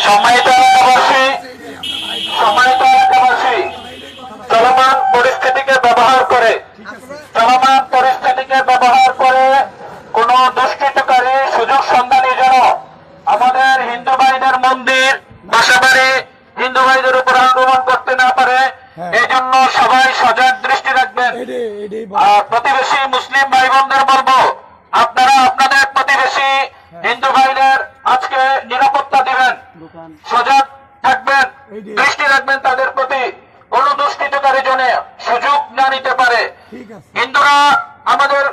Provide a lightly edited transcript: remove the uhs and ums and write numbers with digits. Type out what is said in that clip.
সম্মানিত এলাকাবাসী, সম্মানিত এলাকাবাসী, চলমান পরিস্থিতিকে ব্যবহার করে কোন দুষ্কৃতকারী সুযোগ সন্ধানী যেন আমাদের হিন্দু ভাইদের মন্দির বাসাবাড়ি হিন্দু ভাইদের উপর আক্রমণ করতে না পারে, এই জন্য সবাই সজাগ দৃষ্টি রাখবেন। প্রতিবেশী মুসলিম ভাই বোনদের বলবো, আপনারা আপনাদের প্রতিবেশী হিন্দু ভাইদের আজকে নিরাপত্তা দিবেন, সজাগ থাকবেন, দৃষ্টি রাখবেন তাদের প্রতি, কোন দুষ্কৃতকারী জন্য সুযোগ না নিতে পারে। হিন্দুরা আমাদের